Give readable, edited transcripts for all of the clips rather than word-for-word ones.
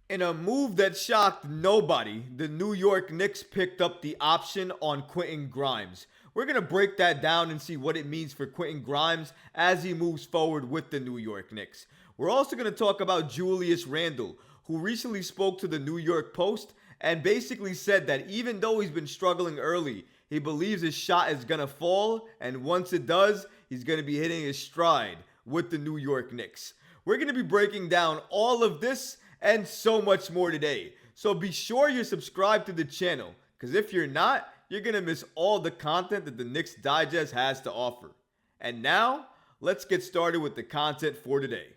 In a move that shocked nobody, the New York Knicks picked up the option on Quentin Grimes. We're going to break that down and see what it means for Quentin Grimes as he moves forward with the New York Knicks. We're also going to talk about Julius Randall, who recently spoke to the New York Post and basically said that even though he's been struggling early, he believes his shot is going to fall, and once it does, he's going to be hitting his stride with the New York Knicks. We're going to be breaking down all of this and so much more today. So be sure you're subscribed to the channel, because if you're not, you're going to miss all the content that the Knicks Digest has to offer. And now, let's get started with the content for today.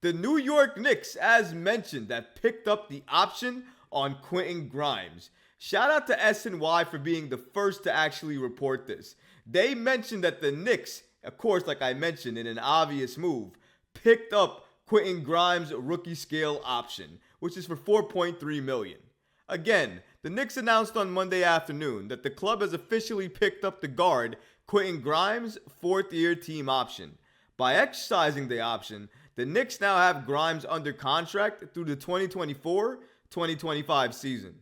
The New York Knicks, as mentioned, have picked up the option on Quentin Grimes. Shout out to SNY for being the first to actually report this. They mentioned that the Knicks, of course, like I mentioned, in an obvious move, picked up Quentin Grimes' rookie scale option, which is for $4.3 million. Again, the Knicks announced on Monday afternoon that the club has officially picked up the guard Quentin Grimes' fourth-year team option. By exercising the option, the Knicks now have Grimes under contract through the 2024-2025 season.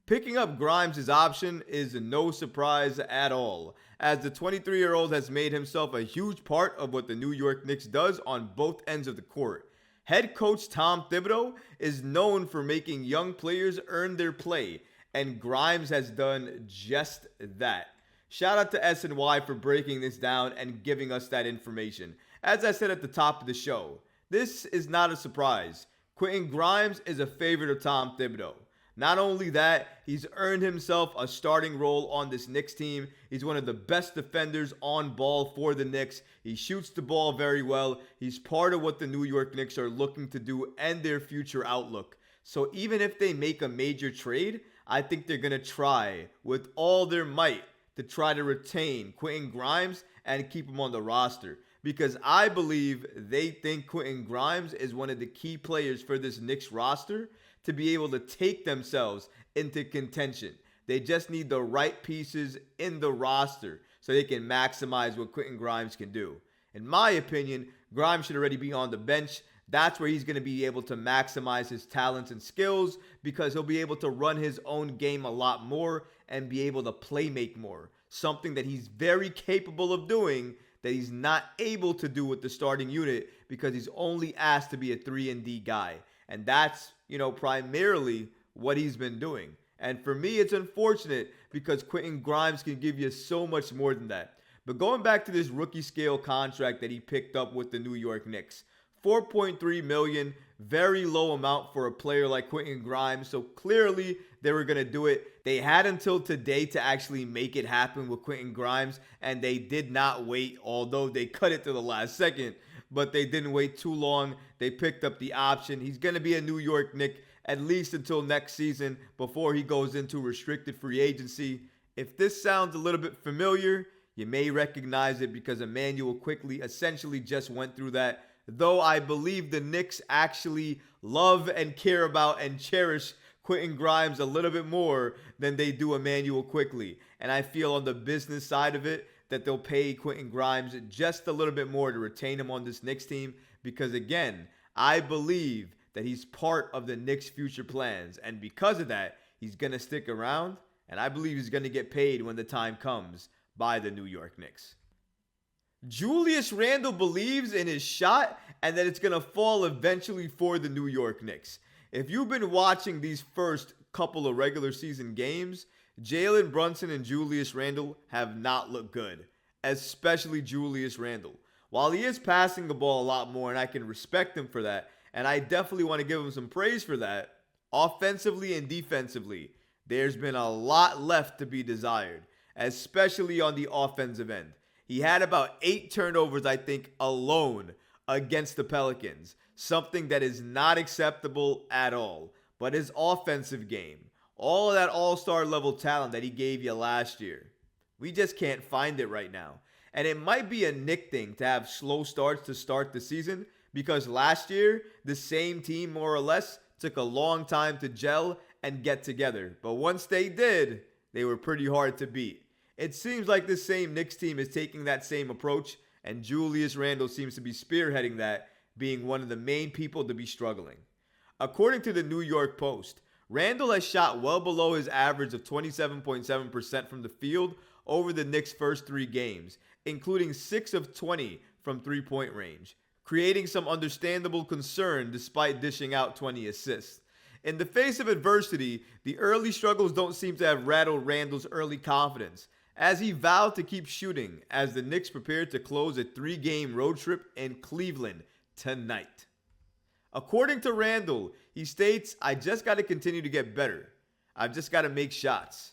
Picking up Grimes' option is no surprise at all, as the 23-year-old has made himself a huge part of what the New York Knicks does on both ends of the court. Head coach Tom Thibodeau is known for making young players earn their play, and Grimes has done just that. Shout out to SNY for breaking this down and giving us that information. As I said at the top of the show, this is not a surprise. Quentin Grimes is a favorite of Tom Thibodeau. Not only that, he's earned himself a starting role on this Knicks team. He's one of the best defenders on ball for the Knicks. He shoots the ball very well. He's part of what the New York Knicks are looking to do and their future outlook. So even if they make a major trade, I think they're going to try with all their might to try to retain Quentin Grimes and keep him on the roster. Because I believe they think Quentin Grimes is one of the key players for this Knicks roster to be able to take themselves into contention. They just need the right pieces in the roster so they can maximize what Quentin Grimes can do. In my opinion, Grimes should already be on the bench. That's where he's going to be able to maximize his talents and skills, because he'll be able to run his own game a lot more and be able to play make more. Something that he's very capable of doing that he's not able to do with the starting unit, because he's only asked to be a 3-and-D guy. And that's, primarily what he's been doing. And for me, it's unfortunate because Quentin Grimes can give you so much more than that. But going back to this rookie scale contract that he picked up with the New York Knicks, $4.3 million, very low amount for a player like Quentin Grimes. So clearly they were going to do it. They had until today to actually make it happen with Quentin Grimes, and they did not wait, although they cut it to the last second. But they didn't wait too long. They picked up the option. He's going to be a New York Knick at least until next season before he goes into restricted free agency. If this sounds a little bit familiar, you may recognize it because Emmanuel Quickley essentially just went through that. Though I believe the Knicks actually love and care about and cherish Quentin Grimes a little bit more than they do Emmanuel Quickley. And I feel on the business side of it, that they'll pay Quentin Grimes just a little bit more to retain him on this Knicks team, because again, I believe that he's part of the Knicks' future plans, and because of that, he's going to stick around, and I believe he's going to get paid when the time comes by the New York Knicks. Julius Randall believes in his shot and that it's going to fall eventually for the New York Knicks. If you've been watching these first couple of regular season games, Jalen Brunson and Julius Randall have not looked good, especially Julius Randall. While he is passing the ball a lot more, and I can respect him for that, and I definitely want to give him some praise for that, offensively and defensively, there's been a lot left to be desired, especially on the offensive end. He had about 8 turnovers, I think, alone against the Pelicans, something that is not acceptable at all. But his offensive game, all of that all-star level talent that he gave you last year, we just can't find it right now. And it might be a Knick thing to have slow starts to start the season, because last year, the same team more or less took a long time to gel and get together. But once they did, they were pretty hard to beat. It seems like this same Knicks team is taking that same approach, and Julius Randle seems to be spearheading that, being one of the main people to be struggling. According to the New York Post, Randle has shot well below his average of 27.7% from the field over the Knicks' first 3 games, including 6 of 20 from three-point range, creating some understandable concern despite dishing out 20 assists. In the face of adversity, the early struggles don't seem to have rattled Randle's early confidence, as he vowed to keep shooting as the Knicks prepared to close a 3-game road trip in Cleveland tonight. According to Randle, he states, "I just got to continue to get better. I've just got to make shots.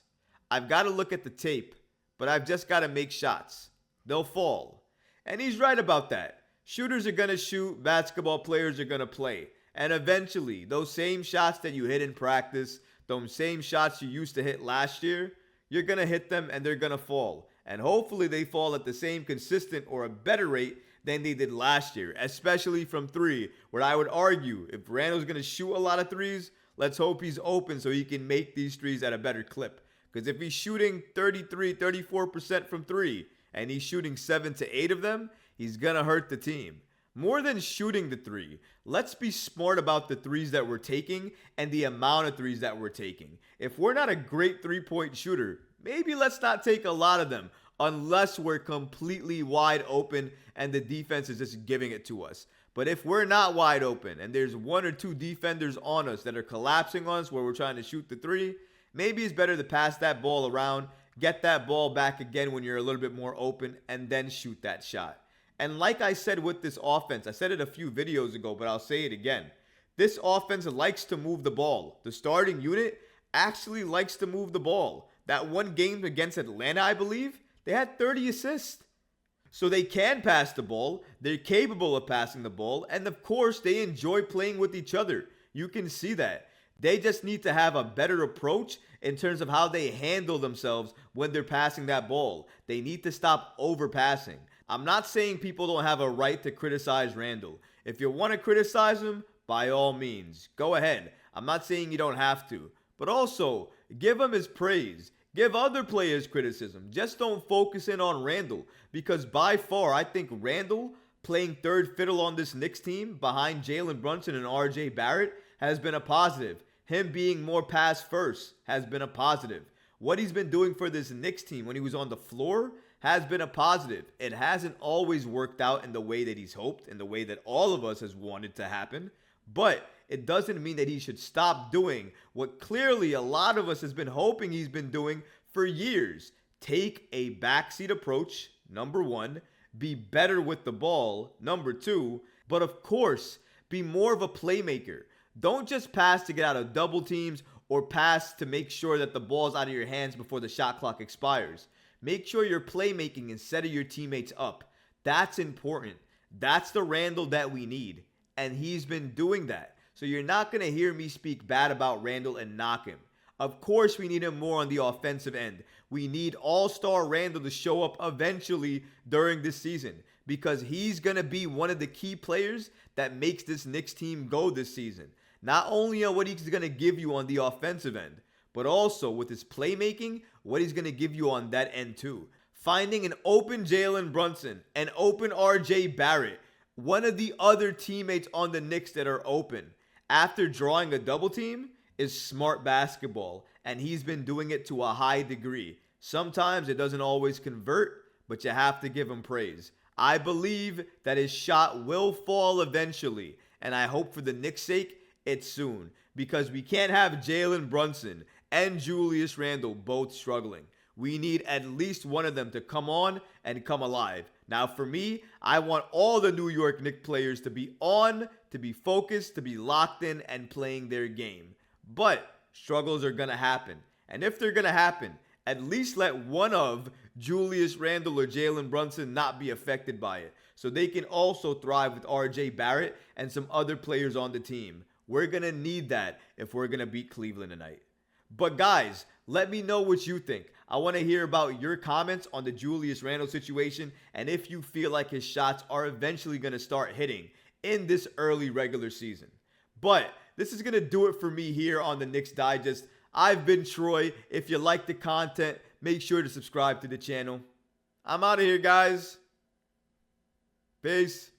I've got to look at the tape, but I've just got to make shots. They'll fall." And he's right about that. Shooters are going to shoot, basketball players are going to play. And eventually, those same shots that you hit in practice, those same shots you used to hit last year, you're going to hit them and they're going to fall. And hopefully they fall at the same consistent or a better rate than they did last year, especially from 3, where I would argue if Randle's going to shoot a lot of 3s, let's hope he's open so he can make these 3s at a better clip. Because if he's shooting 33, 34% from 3, and he's shooting 7 to 8 of them, he's going to hurt the team. More than shooting the 3, let's be smart about the 3s that we're taking and the amount of 3s that we're taking. If we're not a great 3-point shooter, maybe let's not take a lot of them unless we're completely wide open and the defense is just giving it to us. But if we're not wide open and there's 1 or 2 defenders on us that are collapsing on us where we're trying to shoot the 3, maybe it's better to pass that ball around, get that ball back again when you're a little bit more open, and then shoot that shot. And like I said with this offense, I said it a few videos ago, but I'll say it again. This offense likes to move the ball. The starting unit actually likes to move the ball. That one game against Atlanta, I believe, they had 30 assists. So they can pass the ball. They're capable of passing the ball. And of course, they enjoy playing with each other. You can see that. They just need to have a better approach in terms of how they handle themselves when they're passing that ball. They need to stop overpassing. I'm not saying people don't have a right to criticize Randle. If you want to criticize him, by all means, go ahead. I'm not saying you don't have to. But also, give him his praise. Give other players criticism. Just don't focus in on Randle. Because by far, I think Randle playing third fiddle on this Knicks team behind Jalen Brunson and RJ Barrett has been a positive. Him being more pass first has been a positive. What he's been doing for this Knicks team when he was on the floor has been a positive. It hasn't always worked out in the way that he's hoped, in the way that all of us has wanted to happen. But it doesn't mean that he should stop doing what clearly a lot of us has been hoping he's been doing for years. Take a backseat approach, number 1. Be better with the ball, number 2. But of course, be more of a playmaker. Don't just pass to get out of double teams or pass to make sure that the ball's out of your hands before the shot clock expires. Make sure you're playmaking and setting your teammates up. That's important. That's the Randle that we need. And he's been doing that. So you're not going to hear me speak bad about Randle and knock him. Of course, we need him more on the offensive end. We need all-star Randle to show up eventually during this season because he's going to be one of the key players that makes this Knicks team go this season. Not only on what he's going to give you on the offensive end, but also with his playmaking, what he's going to give you on that end too. Finding an open Jalen Brunson, an open RJ Barrett, one of the other teammates on the Knicks that are open after drawing a double team is smart basketball, and he's been doing it to a high degree. Sometimes it doesn't always convert, but you have to give him praise. I believe that his shot will fall eventually, and I hope for the Knicks' sake it's soon, because we can't have Jalen Brunson and Julius Randall both struggling. We need at least one of them to come on and come alive. Now for me, I want all the New York Knicks players to be on, to be focused, to be locked in and playing their game. But struggles are going to happen. And if they're going to happen, at least let one of Julius Randall or Jalen Brunson not be affected by it, so they can also thrive with RJ Barrett and some other players on the team. We're going to need that if we're going to beat Cleveland tonight. But guys, let me know what you think. I want to hear about your comments on the Julius Randle situation and if you feel like his shots are eventually going to start hitting in this early regular season. But this is going to do it for me here on the Knicks Digest. I've been Troy. If you like the content, make sure to subscribe to the channel. I'm out of here, guys. Peace.